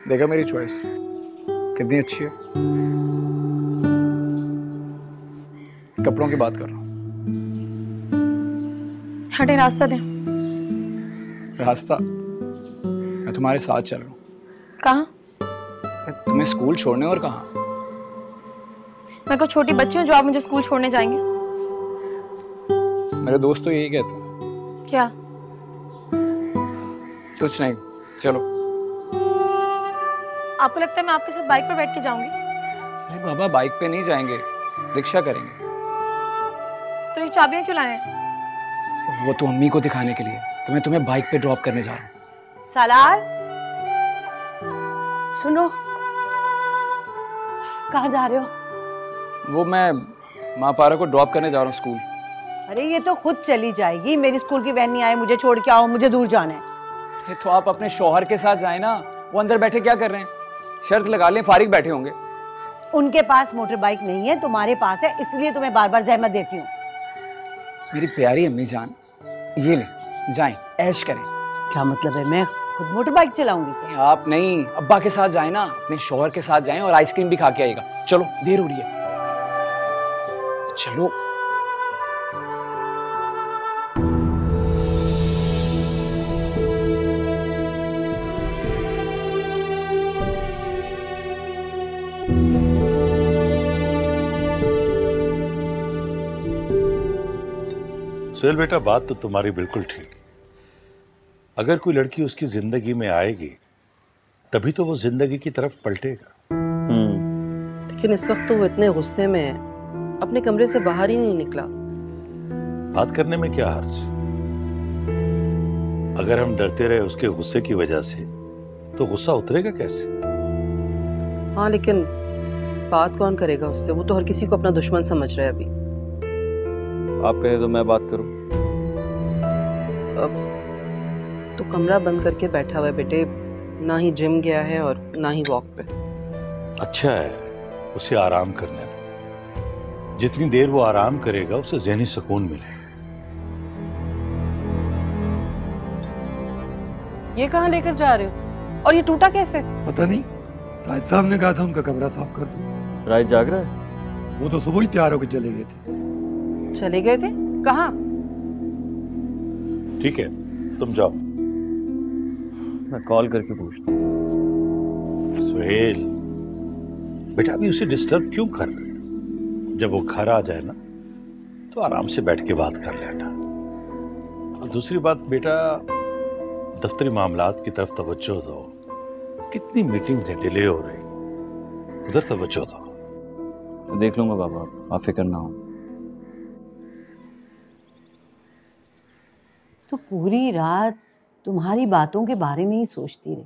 देखा मेरी चॉइस कितनी अच्छी है। कपड़ों की बात कर रहा हूँ। हटे, रास्ता दे। रास्ता? मैं तुम्हारे साथ चल रहा हूँ। कहाँ? तुम्हें स्कूल छोड़ने, और कहाँ? मैं कोई छोटी बच्ची हूँ जो आप मुझे स्कूल छोड़ने जाएंगे? मेरे दोस्त तो यही कहते हैं। क्या? कुछ नहीं, चलो। आपको लगता है मैं आपके साथ बाइक पर बैठ के जाऊंगी? अरे बाबा, बाइक पे नहीं जाएंगे, रिक्शा करेंगे। तो ये चाबियां क्यों लाए हैं? वो तो अम्मी को दिखाने के लिए कि मैं तुम्हें बाइक पे ड्रॉप करने जा रहा हूँ। सालार, सुनो, कहाँ जा रहे हो? वो मैं माँ पारा को ड्रॉप करने जा रहा हूँ स्कूल। अरे ये तो खुद चली जाएगी, मेरी स्कूल की वैन नहीं आई, मुझे छोड़ के आओ, मुझे दूर जाना है। तो आप अपने शौहर के साथ जाए ना, वो अंदर बैठे क्या कर रहे हैं? शर्त लगा लें, फारिग बैठे होंगे। उनके पास मोटर बाइक नहीं है, तुम्हारे पास है, इसलिए तुम्हें बार बार जहमत देती हूँ। मेरी प्यारी अम्मी जान, ये ले, जाएं, ऐश करें। क्या मतलब है, मैं खुद मोटर बाइक चलाऊंगी? आप नहीं, अब्बा के साथ जाएं ना, अपने शौहर के साथ जाएं और आइसक्रीम भी खा के आएगा। चलो, देर हो रही है, चलो। सुहेल बेटा, बात तो तुम्हारी बिल्कुल ठीक है। अगर कोई लड़की उसकी जिंदगी में आएगी तभी तो वो जिंदगी की तरफ पलटेगा। लेकिन इस वक्त तो वो इतने गुस्से में है, अपने कमरे से बाहर ही नहीं निकला। बात करने में क्या हर्ज? अगर हम डरते रहे उसके गुस्से की वजह से तो गुस्सा उतरेगा कैसे? हाँ, लेकिन बात कौन करेगा उससे? वो तो हर किसी को अपना दुश्मन समझ रहा है अभी। आप कहे तो मैं बात करूं? अब तो कमरा बंद करके बैठा हुआ है बेटे, ना ही जिम गया है और ना ही वॉक पे। अच्छा है, उसे आराम करने दो। जितनी देर वो आराम करेगा उसे ज़हनी सुकून मिलेगा। ये कहाँ लेकर जा रहे हो? और ये टूटा कैसे? पता नहीं, राज साहब ने कहा था उनका कमरा साफ कर दो। राज जाग रहा है? वो तो सुबह ही तैयार होकर चले गए थे। चले गए थे? कहाँ? ठीक है, तुम जाओ। मैं कॉल करके पूछता हूँ। सुहेल बेटा, अभी उसे डिस्टर्ब क्यों कर रहे हो? जब वो घर आ जाए ना तो आराम से बैठ के बात कर लेना। और दूसरी बात बेटा, दफ्तरी मामलात की तरफ तवज्जो दो। कितनी मीटिंग्स डिले हो रही, उधर तवज्जो दो। देख लूंगा बाबा, आप फिक्र ना हो। तो पूरी रात तुम्हारी बातों के बारे में ही सोचती रही,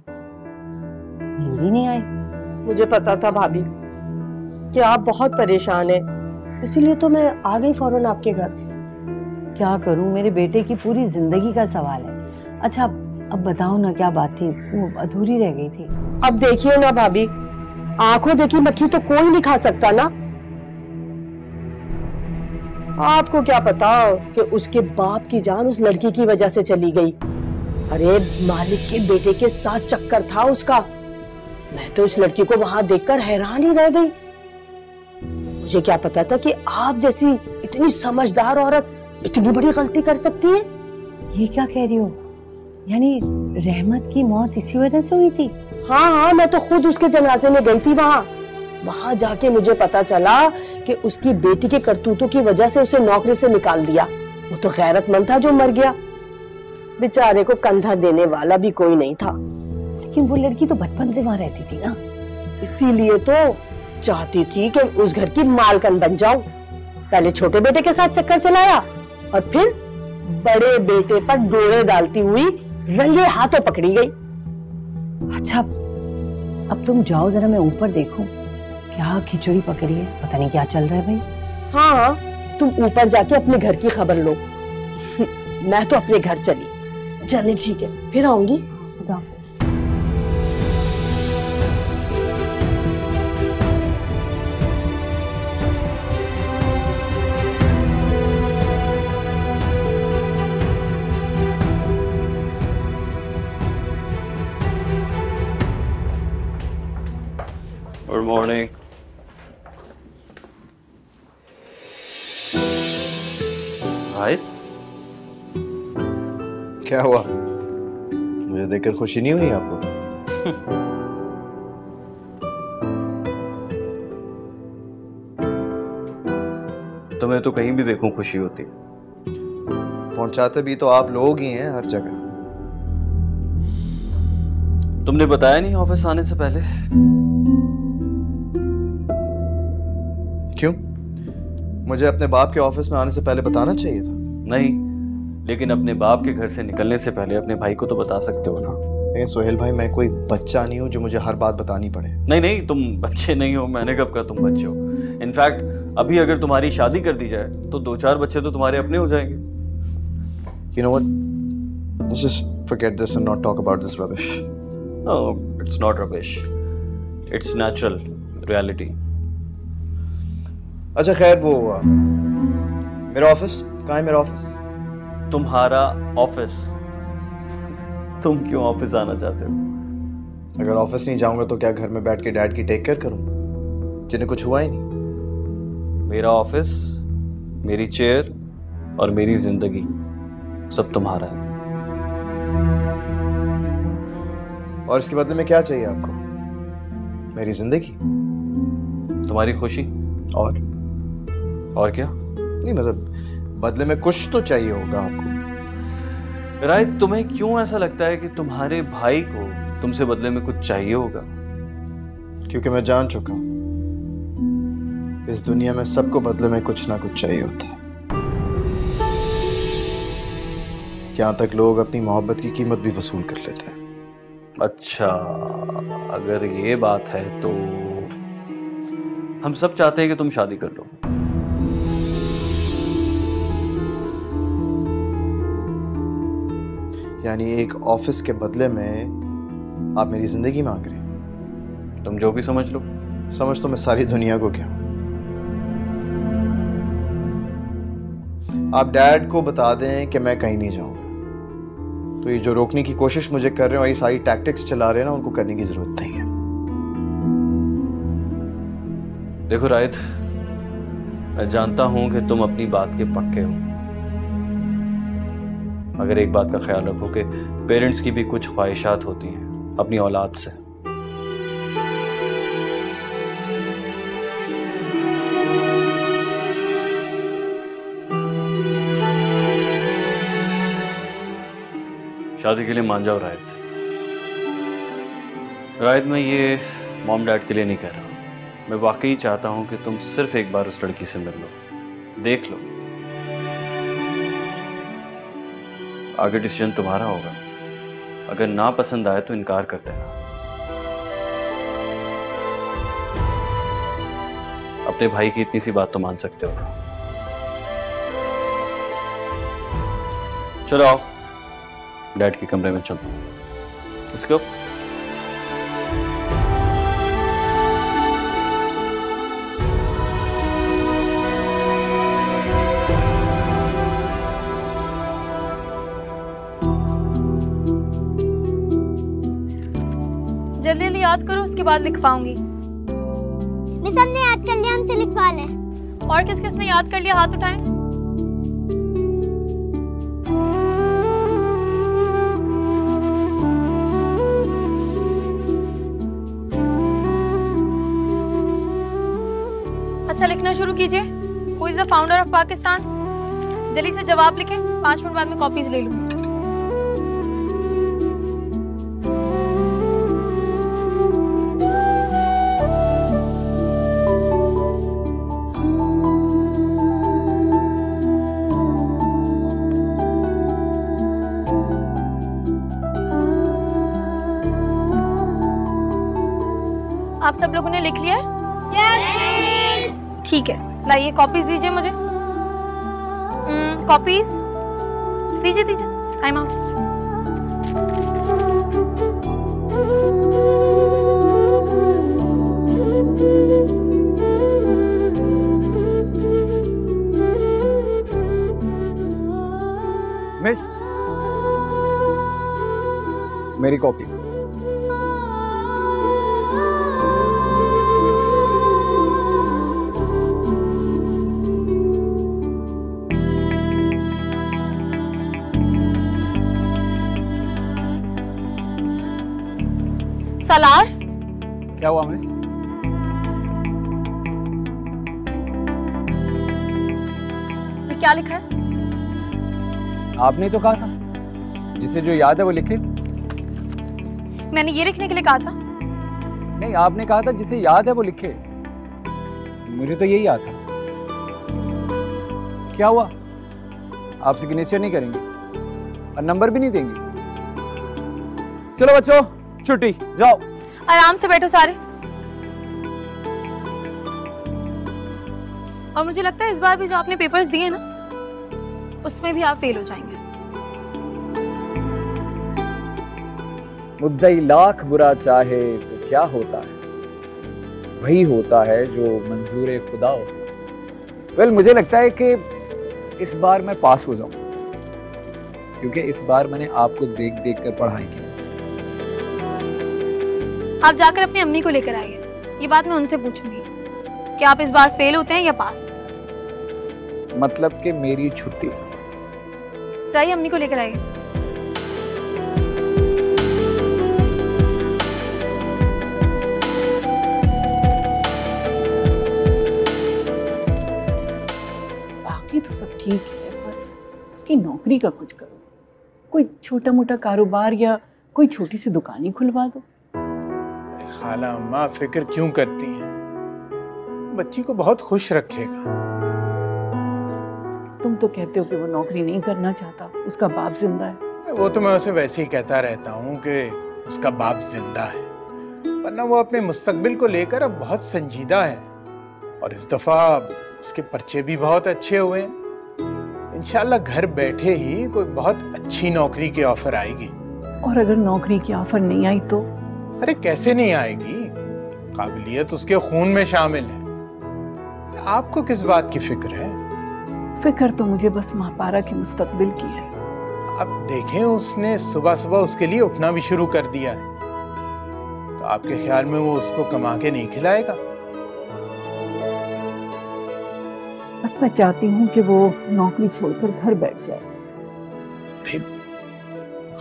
नींद ही नहीं आई। मुझे पता था भाभी कि आप बहुत परेशान हैं, इसीलिए तो मैं आ गई फौरन आपके घर। क्या करूं, मेरे बेटे की पूरी जिंदगी का सवाल है। अच्छा अब बताओ ना, क्या बात थी, वो अधूरी रह गई थी। अब देखिए ना भाभी, आंखों देखी मक्खी तो कोई नहीं खा सकता ना। आपको क्या पता कि उसके बाप की जान उस लड़की की वजह से चली गई। अरे मालिक के बेटे के साथ चक्कर था उसका। मैं तो इस लड़की को वहां देखकर हैरान ही रह गई। मुझे क्या पता था कि आप जैसी इतनी समझदार औरत इतनी बड़ी गलती कर सकती है। ये क्या कह रही हो? यानी रहमत की मौत इसी वजह से हुई थी? हाँ हाँ, मैं तो खुद उसके जनाजे में गई थी। वहां जाके मुझे पता चला कि उसकी बेटी के करतूतों की वजह से उसे नौकरी से निकाल दिया। वो तो गैरतमंद था जो मर गया। बेचारे को कंधा देने वाला भी कोई नहीं था। लेकिन वो लड़की तो बचपन से वहां रहती थी ना, इसीलिए तो चाहती थी कि उस घर की मालकन बन जाऊं। पहले छोटे बेटे के साथ चक्कर चलाया और फिर बड़े बेटे पर डोरे डालती हुई रंगे हाथों पकड़ी गई। अच्छा अब तुम जाओ जरा, मैं ऊपर देखूं क्या खिचड़ी पकड़ी है, पता नहीं क्या चल रहा है भाई। हाँ हाँ, तुम ऊपर जाके अपने घर की खबर लो। मैं तो अपने घर चली। चलिए ठीक है, फिर आऊंगी। खुदा हाफिज। मॉर्निंग। भाई क्या हुआ? मुझे देखकर खुशी नहीं हुई आपको? तुम्हें तो कहीं भी देखूं खुशी होती है। पहुंचाते भी तो आप लोग ही हैं हर जगह। तुमने बताया नहीं ऑफिस आने से पहले? क्यों? मुझे अपने बाप के ऑफिस में आने से पहले बताना चाहिए था। नहीं, लेकिन अपने बाप के घर से निकलने से पहले अपने भाई को तो बता सकते हो ना। नहीं सोहेल भाई, मैं कोई बच्चा नहीं हूँ जो मुझे हर बात बतानी पड़े। नहीं नहीं, तुम बच्चे नहीं हो, मैंने कब कहा तुम बच्चे हो। इनफैक्ट अभी अगर तुम्हारी शादी कर दी जाए तो 2-4 बच्चे तो तुम्हारे अपने हो जाएंगे। You know what? Let's just forget this and not talk about this rubbish. No, it's not rubbish. It's natural reality. अच्छा खैर, वो मेरा ऑफिस कहाँ है? मेरा ऑफिस? तुम्हारा ऑफिस? तुम क्यों ऑफिस आना चाहते हो? अगर ऑफिस नहीं जाऊंगा तो क्या घर में बैठ के डैड की टेक केयर करूं, जिन्हें कुछ हुआ ही नहीं? मेरा ऑफिस, मेरी चेयर और मेरी जिंदगी सब तुम्हारा है। और इसके बदले में क्या चाहिए आपको? मेरी जिंदगी? तुम्हारी खुशी। और क्या? नहीं मतलब बदले में कुछ तो चाहिए होगा आपको। राय, तुम्हें क्यों ऐसा लगता है कि तुम्हारे भाई को तुमसे बदले में कुछ चाहिए होगा? क्योंकि मैं जान चुका हूं इस दुनिया में सबको बदले में कुछ ना कुछ चाहिए होता है। यहाँ तक लोग अपनी मोहब्बत की कीमत भी वसूल कर लेते हैं। अच्छा, अगर ये बात है तो हम सब चाहते हैं कि तुम शादी कर लो। यानी एक ऑफिस के बदले में आप मेरी जिंदगी मांग रहे हैं? तुम जो भी समझ लो। समझ तो मैं सारी दुनिया को क्या। आप डैड को बता दें कि मैं कहीं नहीं जाऊंगा। तो ये जो रोकने की कोशिश मुझे कर रहे हो, ये सारी टैक्टिक्स चला रहे हैं ना, उनको करने की जरूरत नहीं है। देखो राहित, मैं जानता हूं कि तुम अपनी बात के पक्के हो, मगर एक बात का ख्याल रखो कि पेरेंट्स की भी कुछ ख्वाहिशात होती हैं अपनी औलाद से। शादी के लिए मान जाओ राहित। राहित, मैं ये मॉम डैड के लिए नहीं कह रहा, मैं वाकई चाहता हूं कि तुम सिर्फ एक बार उस लड़की से मिल लो, देख लो। आगे डिसीजन तुम्हारा होगा। अगर ना पसंद आए तो इनकार कर देना। अपने भाई की इतनी सी बात तो मान सकते हो। चलो आओ, डैड के कमरे में चलो। Let's go. जल्दी जल्दी याद करो, उसके बाद लिखवाऊंगी। मिस, हमने याद कर लिया, हमसे लिखवा लें। और किस किसने याद कर लिया, हाथ उठाएं। अच्छा, लिखना शुरू कीजिए। Who is the founder of Pakistan? जल्दी से जवाब लिखें, 5 मिनट बाद में कॉपीज ले लूंगी। आप सब लोगों ने लिख लिया है? ठीक है, लाइए कॉपीज दीजिए मुझे। कॉपीज दीजिए दीजिए। Time out. मिस, मेरी कॉपी। सालार, क्या हुआ मिस? ये क्या लिखा है? आपने तो कहा था जिसे जो याद है वो लिखे। मैंने ये लिखने के लिए कहा था। नहीं, आपने कहा था जिसे याद है वो लिखे। मुझे तो यही याद था। क्या हुआ? आप सिग्नेचर नहीं करेंगे और नंबर भी नहीं देंगे? चलो बच्चों, छुट्टी, जाओ। आराम से बैठो सारे। और मुझे लगता है इस बार भी जो आपने पेपर्स दिए ना, उसमें भी आप फेल हो जाएंगे। मुद्दई लाख बुरा चाहे तो क्या होता है, वही होता है जो मंजूर खुदा हो। वेल, मुझे लगता है कि इस बार मैं पास हो जाऊं, क्योंकि इस बार मैंने आपको देख देख कर पढ़ाई की। आप जाकर अपनी अम्मी को लेकर आइए। ये बात मैं उनसे पूछूंगी कि आप इस बार फेल होते हैं या पास। मतलब कि मेरी छुट्टी। जाइए अम्मी को लेकर आइए। बाकी तो सब ठीक है, बस उसकी नौकरी का कुछ करो। कोई छोटा मोटा कारोबार या कोई छोटी सी दुकान ही खुलवा दो। खाला अम्मा फिक्र क्यों करती हैं? बच्ची को बहुत खुश रखेगा। तुम तो कहते हो कि वो नौकरी नहीं करना चाहता, उसका बाप जिंदा है। वो तो मैं उसे वैसे ही कहता रहता हूँ कि उसका बाप जिंदा है, वरना वो अपने मुस्तकबिल को लेकर अब बहुत संजीदा है। और इस दफा उसके पर्चे भी बहुत अच्छे हुए हैं। इंशाल्लाह घर बैठे ही कोई बहुत अच्छी नौकरी की ऑफर आएगी। और अगर नौकरी की ऑफर नहीं आई तो? अरे कैसे नहीं आएगी, काबिलियत उसके खून में शामिल है। आपको किस बात की फिक्र है? फिक्र तो मुझे बस महापारा के मुस्तकबिल की है। अब देखें, उसने सुबह सुबह उसके लिए उठना भी शुरू कर दिया है, तो आपके ख्याल में वो उसको कमा के नहीं खिलाएगा? बस मैं चाहती हूँ कि वो नौकरी छोड़कर घर बैठ जाए।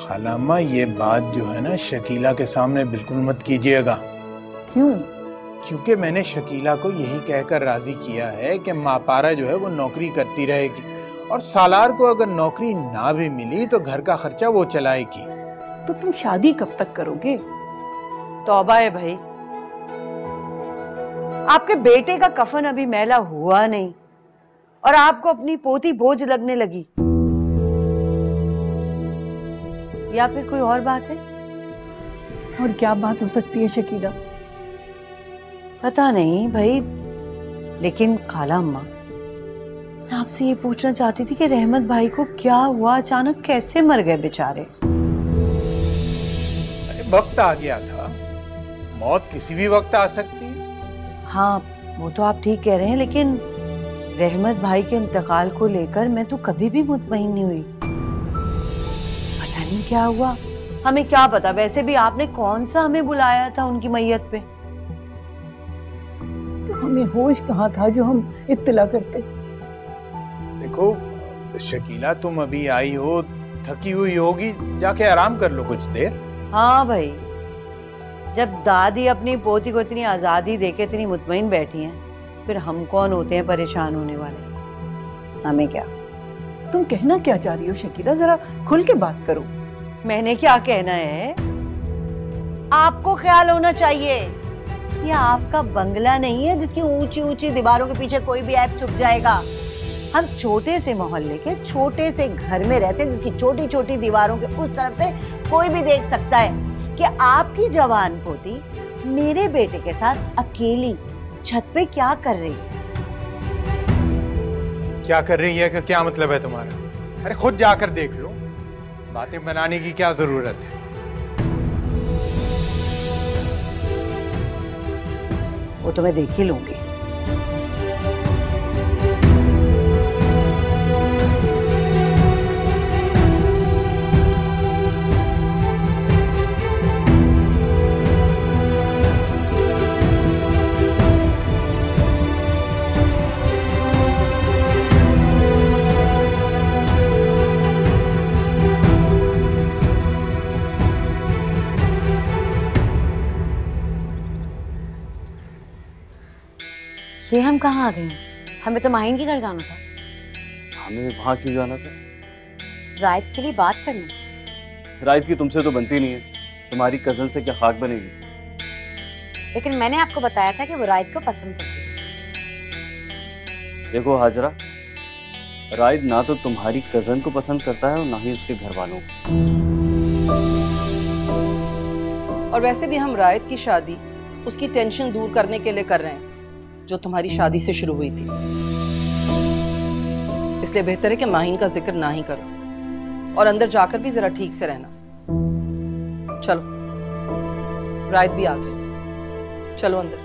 खाला अम्मा, ये बात जो है ना शकीला के सामने बिल्कुल मत कीजिएगा। क्यों? क्योंकि मैंने शकीला को यही कहकर राजी किया है कि मापारा जो है वो नौकरी करती रहेगी, और सालार को अगर नौकरी ना भी मिली तो घर का खर्चा वो चलाएगी। तो तुम शादी कब तक करोगे? तौबा है भाई, आपके बेटे का कफन अभी मैला हुआ नहीं और आपको अपनी पोती बोझ लगने लगी, या फिर कोई और बात है? और क्या बात हो सकती है शकीला? पता नहीं भाई, लेकिन खाला अम्मा, मैं आपसे ये पूछना चाहती थी कि रहमत भाई को क्या हुआ, अचानक कैसे मर गए बेचारे? अरे वक्त आ गया था, मौत किसी भी वक्त आ सकती है। हाँ, वो तो आप ठीक कह रहे हैं, लेकिन रहमत भाई के इंतकाल को लेकर मैं तो कभी भी मुतमईन नहीं हुई। पता नहीं क्या हुआ, हमें क्या पता। वैसे भी आपने कौन सा हमें बुलाया था उनकी मैयत पे? तो हमें होश कहाँ था जो हम इत्तला करते। देखो शकीला, तुम अभी आई हो, थकी हुई होगी, जाके आराम कर लो कुछ देर। हाँ भाई, जब दादी अपनी पोती को इतनी आजादी देके इतनी मुतमईन बैठी हैं, फिर हम कौन होते हैं परेशान होने वाले? हमें क्या? तुम कहना क्या चाह रही हो शकीला, जरा खुल के बात करो। मैंने क्या कहना है, आपको ख्याल होना चाहिए, ये आपका बंगला नहीं है जिसकी ऊंची ऊंची दीवारों के पीछे कोई भी ऐप छुप जाएगा। हम छोटे से मोहल्ले के छोटे से घर में रहते हैं, जिसकी छोटी छोटी दीवारों के उस तरफ से कोई भी देख सकता है कि आपकी जवान पोती मेरे बेटे के साथ अकेली छत पे क्या कर रही है। क्या कर रही है कि क्या मतलब है तुम्हारा? अरे खुद जाकर देख लो, बातें बनाने की क्या जरूरत है? वो तो मैं देख ही लूंगी। ये हम कहाँ आ गए हैं? हमें तो माहिन के घर जाना था। हमें वहां क्यों जाना था? रायत के लिए बात करनी। रायत की तुमसे तो बनती नहीं है, तुम्हारी कजन से क्या खाक बनेगी? लेकिन मैंने आपको बताया था कि वो रायत को पसंद करती है। देखो हाजरा, रायत ना तो तुम्हारी कजन को पसंद करता है और ना ही उसके घर वालों को। और वैसे भी हम रायत की शादी उसकी टेंशन दूर करने के लिए कर रहे हैं जो तुम्हारी शादी से शुरू हुई थी। इसलिए बेहतर है कि माहिन का जिक्र ना ही करो और अंदर जाकर भी जरा ठीक से रहना। चलो, रायत भी आ गई, चलो अंदर।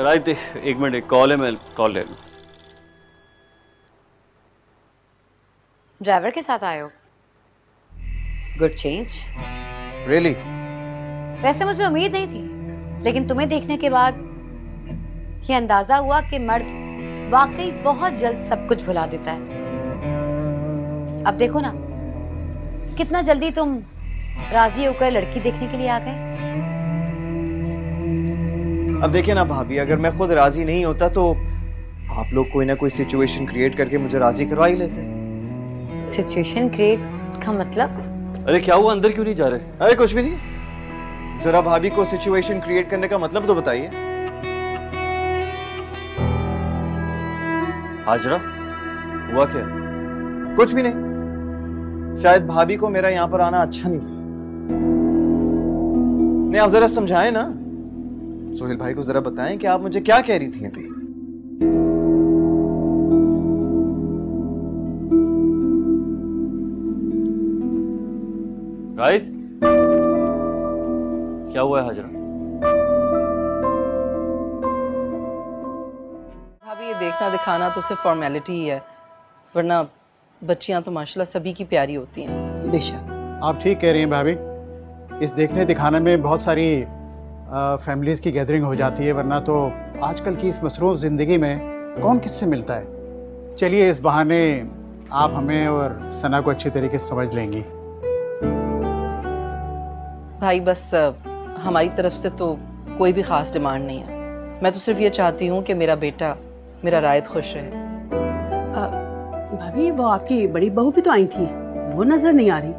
रायत एक मिनट, एक कॉल है, मैं कॉल ले लूं। ड्राइवर के साथ आए हो? Good change. रियली? वैसे मुझे उम्मीद नहीं थी, लेकिन तुम्हें देखने के बाद ये अंदाजा हुआ कि मर्द वाकई बहुत जल्द सब कुछ भुला देता है। अब देखो ना, कितना जल्दी तुम राजी होकर लड़की देखने के लिए आ गए। अब देखिए ना भाभी, अगर मैं खुद राजी नहीं होता तो आप लोग कोई ना कोई सिचुएशन क्रिएट करके मुझे राजी करवा ही लेते। सिचुएशन क्रिएट का मतलब? अरे क्या हुआ, अंदर क्यों नहीं जा रहे? अरे कुछ भी नहीं, जरा भाभी को सिचुएशन क्रिएट करने का मतलब तो बताइए। हाजरा, हुआ क्या? कुछ भी नहीं, शायद भाभी को मेरा यहाँ पर आना अच्छा नहीं। आप जरा समझाएं ना, सोहेल भाई को जरा बताएं कि आप मुझे क्या कह रही थी अभी। राइट, क्या हुआ है हाजरा? भाभी ये देखना दिखाना तो सिर्फ फॉर्मेलिटी ही है, वरना बच्चियां तो माशाल्लाह सभी की प्यारी होती हैं। बेशक आप ठीक कह रही हैं भाभी, इस देखने दिखाने में बहुत सारी फैमिलीज़ की गैदरिंग हो जाती है, वरना तो आजकल की इस मसरूफ़ ज़िंदगी में कौन किससे मिलता है। चलिए इस बहाने आप हमें और सना को अच्छी तरीके से समझ लेंगी। भाई बस हमारी तरफ से तो कोई भी ख़ास डिमांड नहीं है। मैं तो सिर्फ ये चाहती हूँ कि मेरा बेटा, मेरा रायत खुश रहे। भाभी वो आपकी बड़ी बहू भी तो आई थी, वो नजर नहीं आ रही।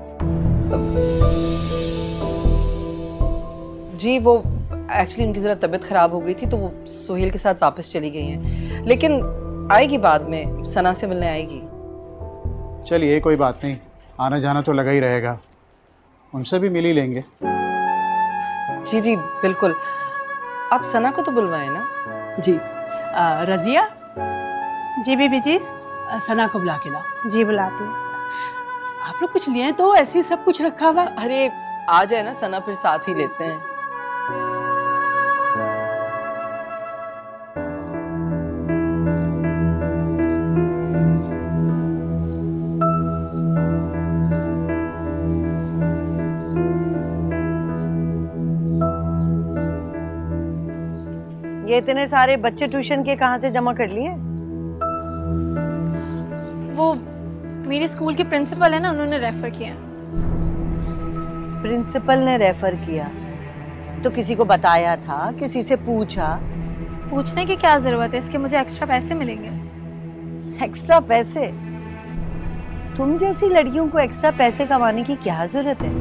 जी वो एक्चुअली उनकी ज़रा तबीयत ख़राब हो गई थी तो वो सोहेल के साथ वापस चली गई हैं, लेकिन आएगी बाद में, सना से मिलने आएगी। चलिए कोई बात नहीं, आना जाना तो लगा ही रहेगा, उनसे भी मिल ही लेंगे। जी जी बिल्कुल, आप सना को तो बुलवाएं ना। जी रजिया। जी बीबी जी, सना को बुला के लाओ। जी बुलाती हूँ। आप लोग कुछ लिए तो, ऐसे ही सब कुछ रखा हुआ। अरे आ जाए ना सना, फिर साथ ही लेते हैं। ये इतने सारे बच्चे ट्यूशन के कहाँ से जमा कर लिए? वो मेरे स्कूल के प्रिंसिपल है ना, उन्होंने रेफर किया। प्रिंसिपल ने रेफर किया तो किसी को बताया था, किसी से पूछा? पूछने की क्या जरूरत है, इसके मुझे एक्स्ट्रा पैसे मिलेंगे। एक्स्ट्रा पैसे? तुम जैसी लड़कियों को एक्स्ट्रा पैसे कमाने की क्या जरूरत है?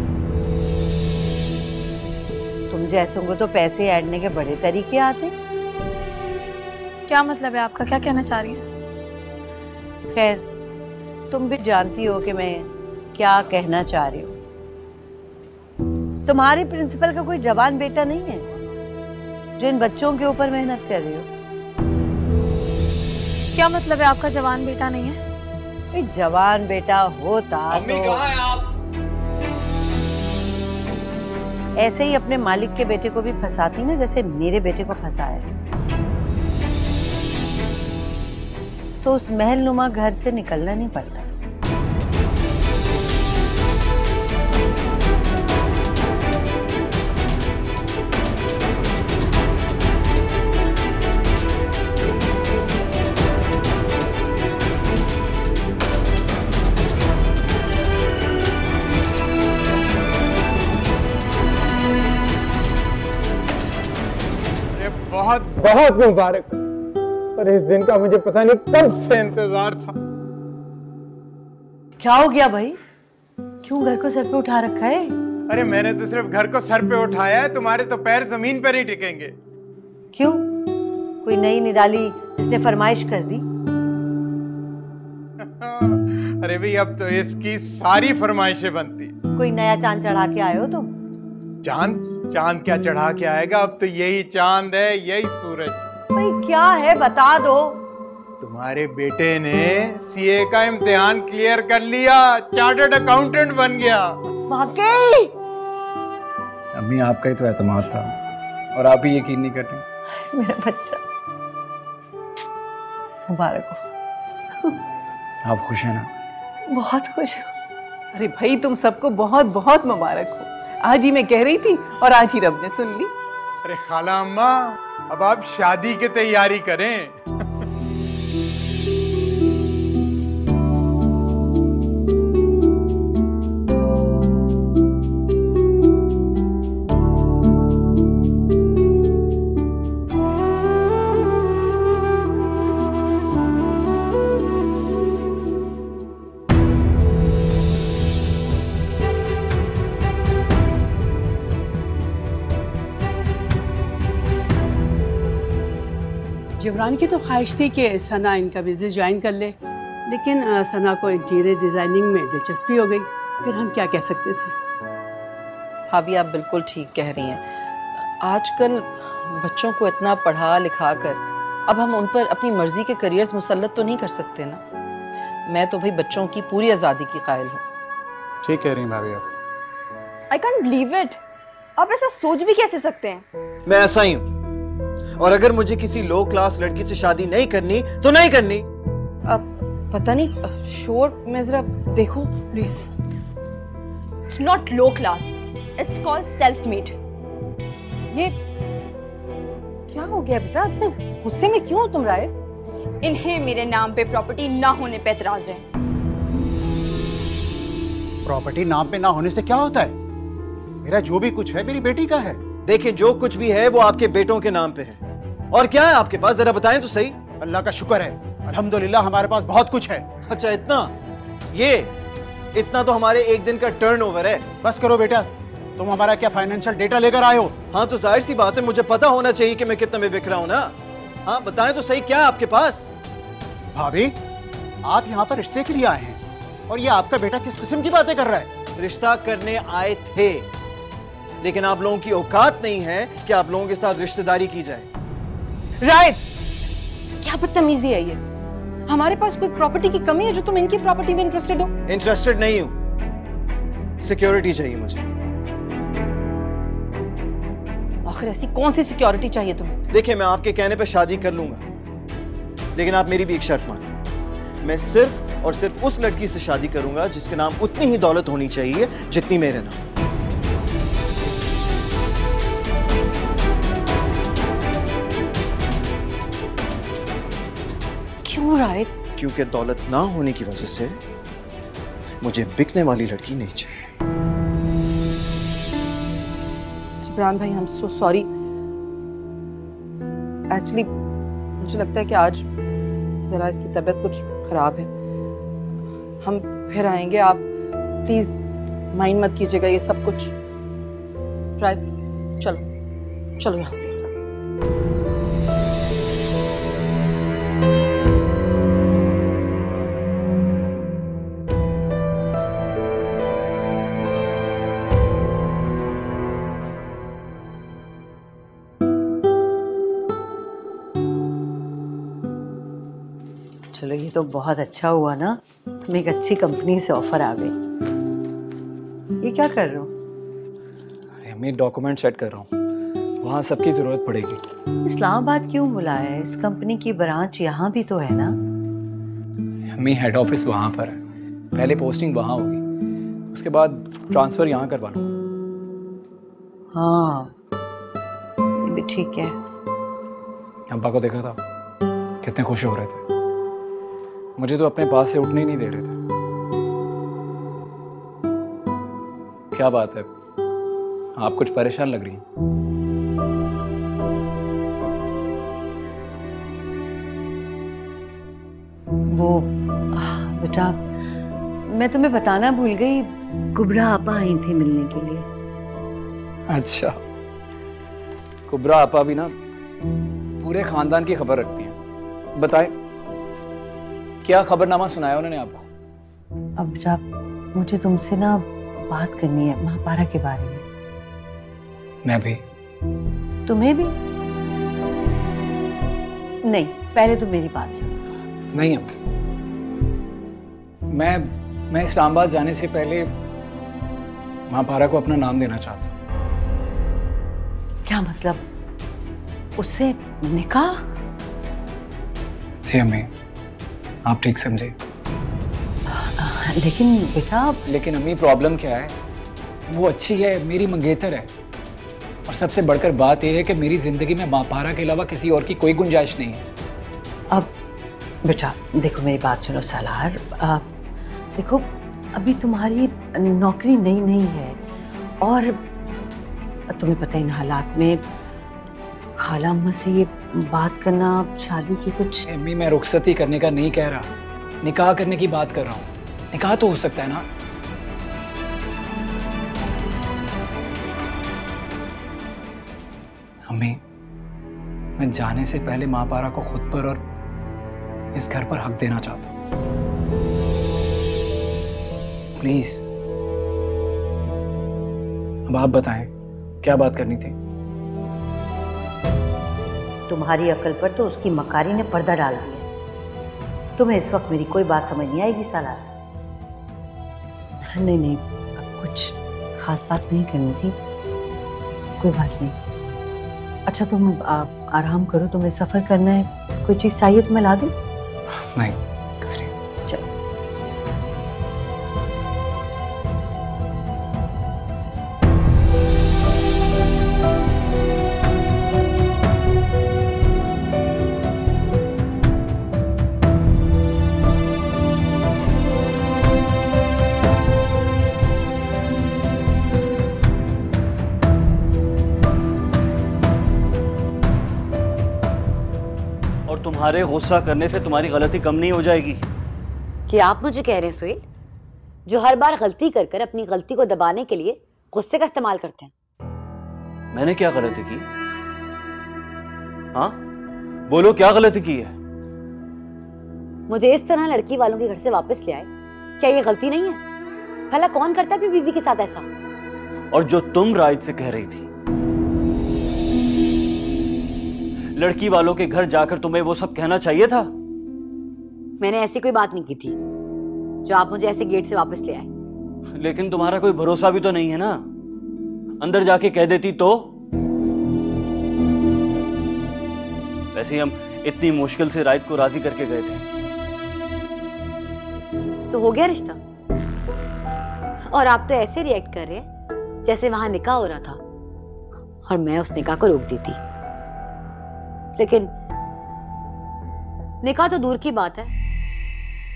तुम जैसों को तो पैसे ऐडने के बड़े तरीके आते। क्या मतलब है आपका, क्या कहना चाह रही हैं? खैर तुम भी जानती हो कि मैं क्या कहना चाह रही हूँ। तुम्हारे प्रिंसिपल का कोई जवान बेटा नहीं है जो इन बच्चों के ऊपर मेहनत कर रही हो? क्या मतलब है आपका, जवान बेटा नहीं है? जवान बेटा होता तो कहाँ है आप? ऐसे ही अपने मालिक के बेटे को भी फंसाती ना, जैसे मेरे बेटे को फंसाया। तो उस महलनुमा घर से निकलना नहीं पड़ता। बहुत बहुत मुबारक। पर इस दिन का मुझे पता नहीं कब से इंतजार था। क्या हो गया भाई, क्यों घर को सर पे उठा रखा है? अरे मैंने तो सिर्फ घर को सर पे उठाया है, तुम्हारे तो पैर जमीन पर ही टिकेंगे। क्यों, कोई नई निराली इसने फरमाइश कर दी? अरे भाई अब तो इसकी सारी फरमाइशें बनती। कोई नया चांद चढ़ा के आए हो तुम? चांद? चांद क्या चढ़ा के आएगा, अब तो यही चांद है, यही सूरज। भाई क्या है बता दो। तुम्हारे बेटे ने सीए का इम्तिहान क्लियर कर लिया, चार्टर्ड अकाउंटेंट बन गया। वाकई? अम्मी आपका ही तो एतमाद था और आप ही यकीन नहीं करते। मेरा बच्चा, मुबारक हो। आप खुश हैं ना? बहुत खुश हूँ। अरे भाई तुम सबको बहुत बहुत मुबारक हो। आज ही मैं कह रही थी और आज ही रब ने सुन ली। अरे खाला अम्मा, अब आप शादी की तैयारी करें। जिब्रान की तो ख्वाहिश थी कि सना इनका बिजनेस ज्वाइन कर ले, लेकिन सना को इंटीरियर डिज़ाइनिंग में दिलचस्पी हो गई। फिर हम क्या कह सकते थे। भाभी आप बिल्कुल ठीक कह रही हैं। आजकल बच्चों को इतना पढ़ा लिखा कर अब हम उन पर अपनी मर्जी के करियर्स मुसल्लत तो नहीं कर सकते ना। मैं तो भाई बच्चों की पूरी आज़ादी की कायल हूँ। ठीक कह रही हैं भाभी आप। I can't believe it। आप ऐसा सोच भी कैसे सकते हैं? मैं ऐसा ही हूँ, और अगर मुझे किसी लो क्लास लड़की से शादी नहीं करनी तो नहीं करनी। अब पता नहीं, शोर में जरा देखो please. It's not low class, it's called self-made। ये क्या हो गया बेटा, इतने गुस्से में क्यों हो तुम राय? इन्हें मेरे नाम पे प्रॉपर्टी ना होने पे एतराज है। प्रॉपर्टी नाम पे ना होने से क्या होता है? मेरा जो भी कुछ है मेरी बेटी का है। देखिए जो कुछ भी है वो आपके बेटों के नाम पे है। और क्या है आपके पास, जरा बताएं तो सही। अल्लाह का शुक्र है, अल्हम्दुलिल्लाह हमारे पास बहुत कुछ है। अच्छा इतना? ये इतना तो हमारे एक दिन का टर्नओवर है। बस करो बेटा, तुम हमारा क्या फाइनेंशियल डेटा लेकर आए हो? हाँ तो जाहिर सी बात है, मुझे पता होना चाहिए कि मैं कितना में बिक रहा हूँ ना। हाँ बताएं तो सही, क्या है आपके पास? भाभी आप यहाँ पर रिश्ते के लिए आए हैं और ये आपका बेटा किस किस्म की बातें कर रहा है? रिश्ता करने आए थे, लेकिन आप लोगों की औकात नहीं है कि आप लोगों के साथ रिश्तेदारी की जाए। राइट, क्या बदतमीजी है ये? हमारे पास कोई प्रॉपर्टी की कमी है जो तुम इनकी प्रॉपर्टी में इंटरेस्टेड हो? इंटरेस्टेड नहीं हूं, सिक्योरिटी चाहिए मुझे। आखिर ऐसी कौन सी सिक्योरिटी चाहिए तुम्हें? देखिए मैं आपके कहने पे शादी कर लूंगा, लेकिन आप मेरी भी एक शर्त मान लो। मैं सिर्फ और सिर्फ उस लड़की से शादी करूंगा जिसके नाम उतनी ही दौलत होनी चाहिए जितनी मेरे नाम। क्यों राय? क्योंकि दौलत ना होने की वजह से मुझे बिकने वाली लड़की नहीं चाहिए। जिब्रान भाई, I am so sorry. Actually मुझे लगता है कि आज जरा इसकी तबीयत कुछ खराब है। हम फिर आएंगे, आप प्लीज माइंड मत कीजिएगा ये सब कुछ। राइट, चलो चलो यहाँ से। चलो ये तो बहुत अच्छा हुआ ना, तुम्हें एक अच्छी कंपनी से ऑफर आ गई। ये क्या कर रहे हो? अरे मैं डॉक्यूमेंट सेट कर रहा हूँ, वहाँ सबकी जरूरत पड़ेगी। इस्लामाबाद क्यों बुलाया है? इस कंपनी की ब्रांच यहाँ भी तो है ना? मैं हेड ऑफिस वहाँ पर है, पहले पोस्टिंग वहाँ होगी, उसके बाद ट्रांसफर यहाँ करवा लूँगा। हाँ ये भी ठीक है। अब्बा को देखा था कितने खुश हो रहे थे, मुझे तो अपने पास से उठने ही नहीं दे रहे थे। क्या बात है, आप कुछ परेशान लग रही हैं? वो बेटा, मैं तुम्हें बताना भूल गई, कुबरा आपा आई थी मिलने के लिए। अच्छा, कुबरा आपा भी ना पूरे खानदान की खबर रखती हैं। बताएं, क्या खबरनामा सुनाया उन्होंने आपको? अब बेटा, मुझे तुमसे ना बात करनी है महापारा के बारे में। मैं भी। तुम्हें भी? नहीं, पहले तुम मेरी बात सुनो। नहीं अम्मी, मैं इस्लामाबाद जाने से पहले महापारा को अपना नाम देना चाहता हूँ। क्या मतलब? उससे निकाह? जी अम्मी, आप ठीक समझे। लेकिन बेटा। लेकिन अम्मी, प्रॉब्लम क्या है? वो अच्छी है, मेरी मंगेतर है, और सबसे बढ़कर बात यह है कि मेरी जिंदगी में महापारा के अलावा किसी और की कोई गुंजाइश नहीं है। अब बेटा देखो, मेरी बात सुनो सालार। देखो, अभी तुम्हारी नौकरी नई नहीं है, और तुम्हें पता है इन हालात में खाला अम्मा से ये बात करना शादी की कुछ। अम्मी, मैं रुखसती करने का नहीं कह रहा, निकाह करने की बात कर रहा हूँ। निकाह तो हो सकता है ना? अम्मी, मैं जाने से पहले महापारा को खुद पर और इस घर पर हक देना चाहता हूँ। प्लीज, अब आप बताएं, क्या बात करनी थी? तुम्हारी अकल पर तो उसकी मकारी ने पर्दा डाल दिया। तुम्हें इस वक्त मेरी कोई बात समझ नहीं आएगी सालार। नहीं नहीं, कुछ खास बात नहीं करनी थी, कोई बात नहीं। अच्छा, तुम आराम करो, तुम्हें सफर करना है, कोई चीज चाहिए तो मैं ला दूं? नहीं, चलो। तुम्हारे गुस्सा करने से तुम्हारी गलती कम नहीं हो जाएगी। कि आप मुझे कह रहे हैं सुहेल, जो हर बार गलती कर कर अपनी गलती को दबाने के लिए गुस्से का इस्तेमाल करते हैं? मैंने क्या गलती की? हाँ, बोलो, क्या गलती की है? मुझे इस तरह लड़की वालों के घर से वापस ले आए, क्या ये गलती नहीं है? भला कौन करता है अपनी बीवी के साथ ऐसा? और जो तुम राइट से कह रही थी, लड़की वालों के घर जाकर तुम्हें वो सब कहना चाहिए था। मैंने ऐसी कोई बात नहीं की थी जो आप मुझे ऐसे गेट से वापस ले आए। लेकिन तुम्हारा कोई भरोसा भी तो नहीं है ना, अंदर जाके कह देती तो? वैसे हम इतनी मुश्किल से राइट को राजी करके गए थे। तो हो गया रिश्ता, और आप तो ऐसे रिएक्ट कर रहे हैं जैसे वहां निकाह हो रहा था और मैं उस निकाह को रोक दी थी। लेकिन निकाह तो दूर की बात है,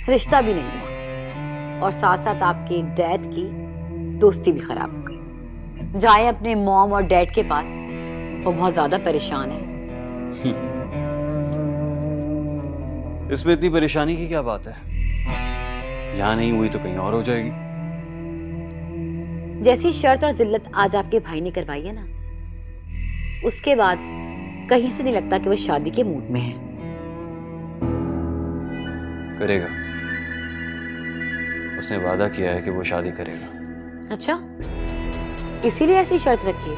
रिश्ता भी नहीं हुआ, और साथ साथ आपके डैड की दोस्ती भी खराब हो गई। जाए अपने मॉम और डैड के पास, वो बहुत ज्यादा परेशान है। इसमें इतनी परेशानी की क्या बात है? यहाँ नहीं हुई तो कहीं और हो जाएगी। जैसी शर्त और जिल्लत आज आपके भाई ने करवाई है ना, उसके बाद कहीं से नहीं लगता कि वो शादी के मूड में है। करेगा, उसने वादा किया है कि वो शादी करेगा। अच्छा, इसीलिए ऐसी शर्त रखी है?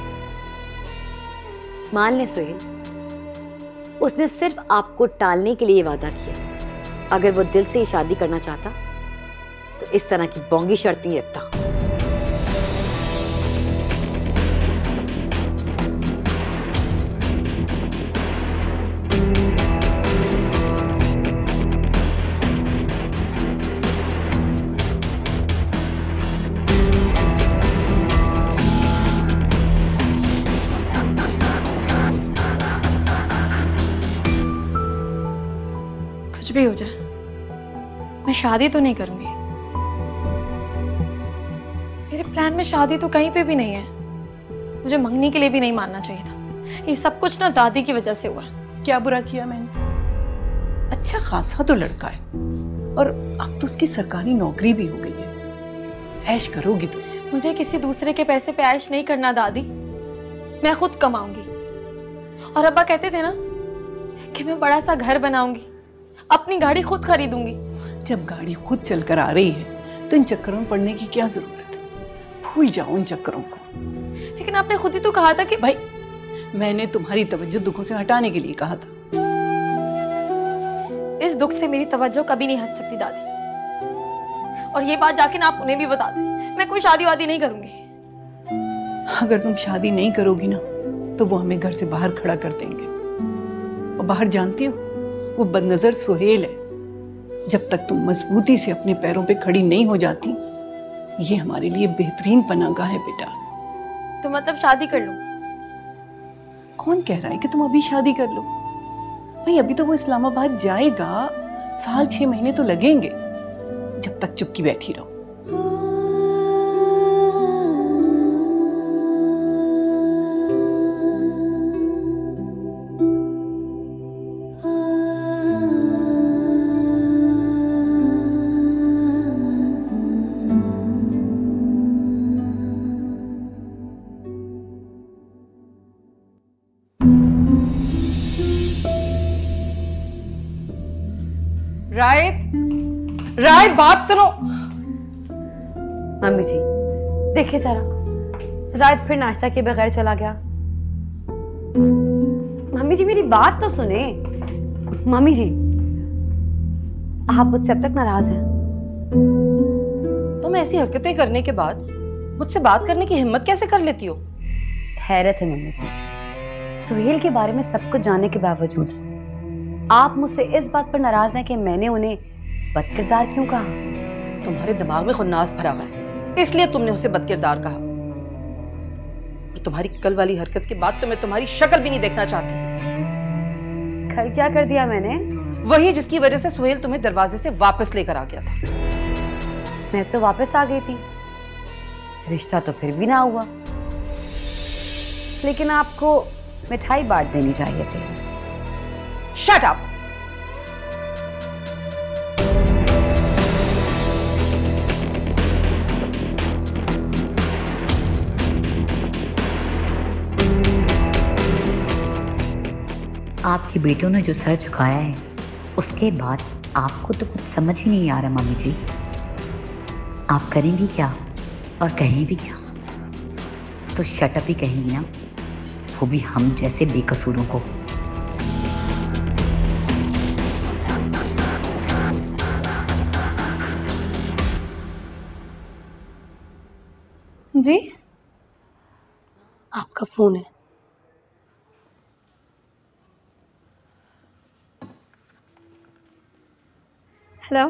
मान ले सुहेल, उसने सिर्फ आपको टालने के लिए वादा किया। अगर वो दिल से ही शादी करना चाहता तो इस तरह की बोंगी शर्त नहीं रखता। कुछ भी हो जाए, मैं शादी तो नहीं करूंगी। मेरे प्लान में शादी तो कहीं पे भी नहीं है। मुझे मंगनी के लिए भी नहीं मानना चाहिए था। ये सब कुछ ना दादी की वजह से हुआ। क्या बुरा किया मैंने? अच्छा खासा तो लड़का है, और अब तो उसकी सरकारी नौकरी भी हो गई है। ऐश करोगी तुम। मुझे किसी दूसरे के पैसे पे ऐश नहीं करना दादी, मैं खुद कमाऊंगी। और अब्बा कहते थे ना कि मैं बड़ा सा घर बनाऊंगी, अपनी गाड़ी खुद खरीदूंगी। जब गाड़ी खुद चलकर आ रही है तो इन चक्करों में पड़ने की क्या जरूरत है? भूल जाओ इन चक्करों को। लेकिन आपने खुद ही तो कहा था कि भाई, मैंने तुम्हारी तवज्जो दुखों से हटाने के लिए कहा था। इस दुख से मेरी तवज्जो कभी नहीं हट सकती दादी, और ये बात जाके ना आप उन्हें भी बता दें, मैं कोई शादी वादी नहीं करूंगी। अगर तुम शादी नहीं करोगी ना तो वो हमें घर से बाहर खड़ा कर देंगे। और बाहर जानती हो, वो बदनजर सुहेल है। जब तक तुम मजबूती से अपने पैरों पे खड़ी नहीं हो जाती, ये हमारे लिए बेहतरीन पनाहगाह है बेटा। तो मतलब शादी कर लूं? कौन कह रहा है कि तुम अभी शादी कर लो? भाई, अभी तो वो इस्लामाबाद जाएगा, साल 6 महीने तो लगेंगे। जब तक चुपकी बैठी रहो। राय, बात सुनो। मम्मी जी देखिए जरा, रात फिर नाश्ता के बगैर चला गया। मम्मी जी मेरी बात तो सुने। मम्मी जी, आप मुझसे अब तक नाराज हैं? तुम ऐसी हरकतें करने के बाद मुझसे बात करने की हिम्मत कैसे कर लेती हो? हैरत है मम्मी जी, सुहेल के बारे में सब कुछ जानने के बावजूद आप मुझसे इस बात पर नाराज हैं कि मैंने उन्हें बदकिरदार क्यों कहा? तुम्हारे दिमाग में खुन्नास भरा हुआ है, इसलिए तुमने उसे बदकिरदार कहा। और तुम्हारी कल वाली हरकत के बाद तो मैं तुम्हारी शक्ल भी नहीं देखना चाहती। कल क्या कर दिया मैंने? वही जिसकी वजह से सुहेल तुम्हें दरवाजे से वापस लेकर आ गया था। मैं तो वापस आ गई थी, रिश्ता तो फिर भी ना हुआ। लेकिन आपको मिठाई बांट देनी चाहिए थी। Shut up. आपके बेटों ने जो सर झुकाया है, उसके बाद आपको तो कुछ समझ ही नहीं आ रहा मम्मी जी। आप करेंगी क्या और कहें भी क्या? तो शटअप ही कहेंगी ना, वो भी हम जैसे बेकसूरों को। जी, आपका फोन है। हेलो।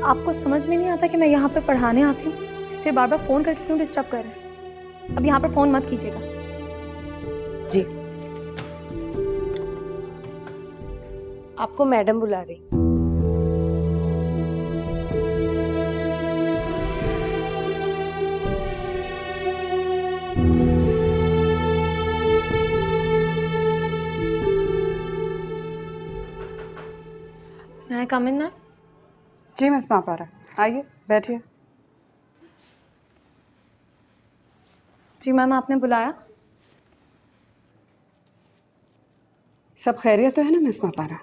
आपको समझ में नहीं आता कि मैं यहाँ पर पढ़ाने आती हूँ, फिर बार बार फोन करके क्यों डिस्टर्ब कर रहे हैं? अब यहाँ पर फोन मत कीजिएगा। जी, आपको मैडम बुला रही। मैं कम इन मैम? जी मिस मापारा, आइए बैठिए। जी मैम, आपने बुलाया? सब खैरियत तो है ना मिस मापारा?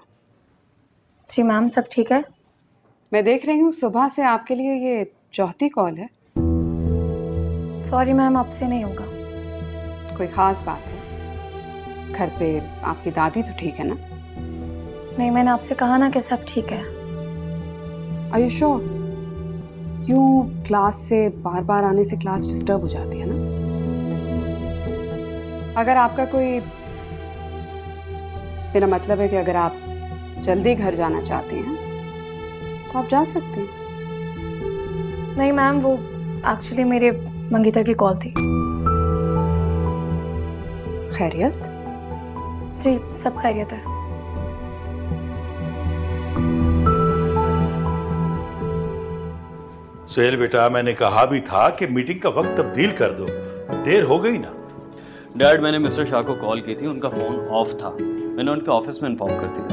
जी मैम, सब ठीक है। मैं देख रही हूँ सुबह से आपके लिए ये चौथी कॉल है। सॉरी मैम, आपसे नहीं होगा। कोई ख़ास बात है? घर पे आपकी दादी तो ठीक है ना? नहीं, मैंने आपसे कहा ना कि सब ठीक है। Are you sure? यूँ क्लास से बार बार आने से क्लास डिस्टर्ब हो जाती है ना? अगर आपका कोई, मेरा मतलब है कि अगर आप जल्दी घर जाना चाहते हैं तो आप जा सकते हैं। नहीं मैम, वो एक्चुअली मेरे मंगेतर की कॉल थी। खैरियत? जी, सब खैरियत है। सुहेल बेटा, मैंने कहा भी था कि मीटिंग का वक्त तब्दील कर दो, देर हो गई ना। डैड, मैंने मिस्टर शाह को कॉल की थी, उनका फोन ऑफ था। मैंने उनके ऑफिस में इन्फॉर्म कर दिया।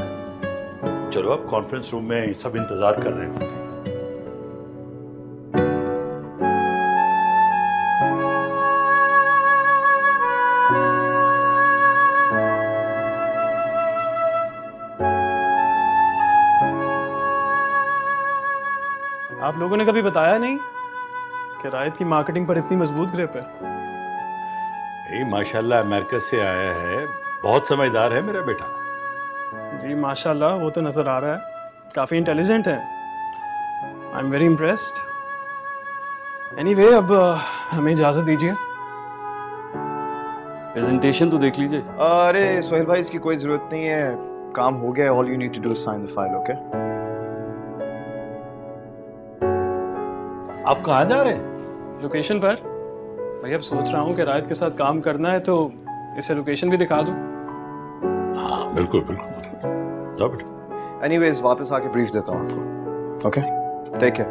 चलो अब कॉन्फ्रेंस रूम में सब इंतजार कर रहे हैं। आप लोगों ने कभी बताया नहीं कि रायत की मार्केटिंग पर इतनी मजबूत ग्रिप है। यही माशाल्लाह अमेरिका से आया है, बहुत समझदार है मेरा बेटा। जी माशाल्लाह, वो तो नजर आ रहा है, काफी इंटेलिजेंट है। I am very impressed. Anyway, अब हमें इजाजत दीजिए। प्रेजेंटेशन तो देख लीजिए। अरे सोहेल भाई, इसकी कोई जरूरत नहीं है, काम हो गया। All you need to do is sign the file. Okay, आप कहाँ जा रहे हैं? लोकेशन पर। भाई अब सोच रहा हूँ कि रायत के साथ काम करना है तो इसे लोकेशन भी दिखा दूँ। हाँ बिल्कुल बिल्कुल, जाओ बेटा। एनीवेज वापस आके ब्रीफ देता हूँ आपको। Okay, take care.